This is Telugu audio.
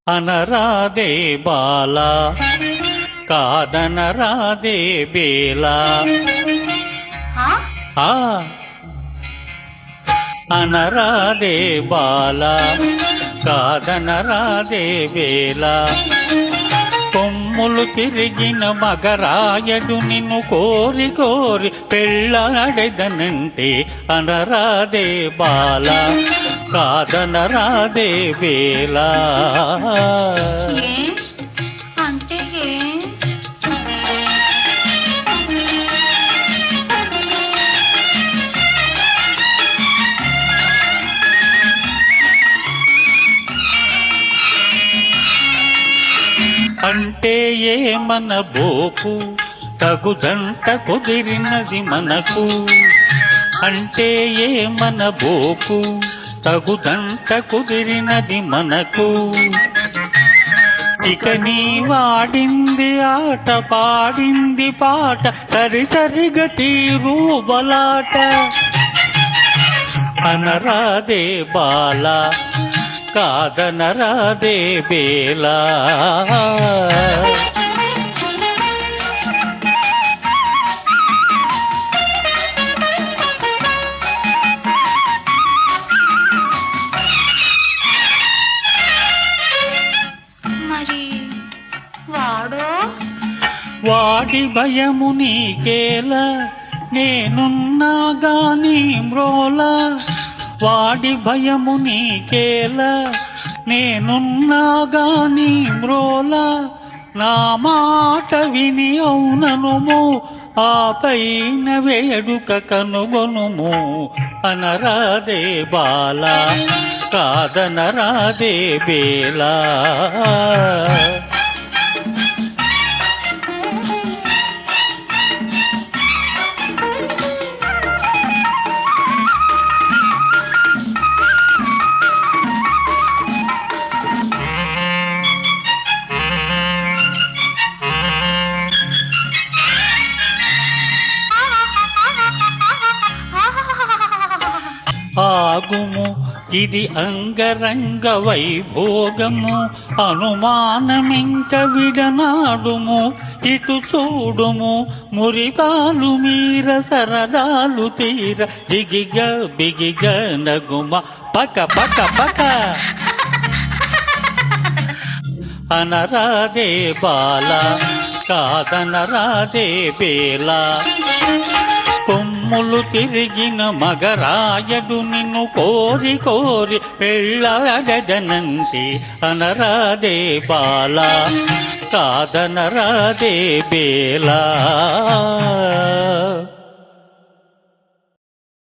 అనరాదే బాల కాదనరాదే బేల ఆ అనరాదే బాల కాదనరాదే బేల కొమ్ములు తిరిగిన మగరాయడు నిన్ను కోరి కోరి పెళ్ళాడెదనంటే అనరాదే బాల కాదనరాదే బేల అంటే అంటే ఏమన బోపు తగుదంట కుదిరినది మనకు అంటే ఏమన బోపు తగుదంట కుదిరినది మనకు ఇక నీ వాడింది ఆట పాడింది పాట సరి సరిగా తీరు బలాట అనరాదే బాల కాదనరాదే బేల మరి వాడి భయము నీకేల నేనున్నా గాని మ్రోలా వాడి భయము నీకేల నేనున్నా గాని మ్రోలా నా మాట విని అవుననుము ఆ పైన వేడుక కనుగొనుము అనరాదే బాల కాదనరాదే బేల ఆగుము ఇది అంగరంగ వైభోగము అనుమానమింక విడనాడుము ఇటు చూడుము మురిపాలు మీర సరదాలు తీర జిగిగ బిగిగ నగుమ పక పక పక అనరాదే బాల కాదనరాదే బేల కొమ్ములు తిరిగిన మగరాయడు నిన్ను కోరి కోరి పెళ్ళాడదనంటే అనరాదే బాల కాదనరాదే బేల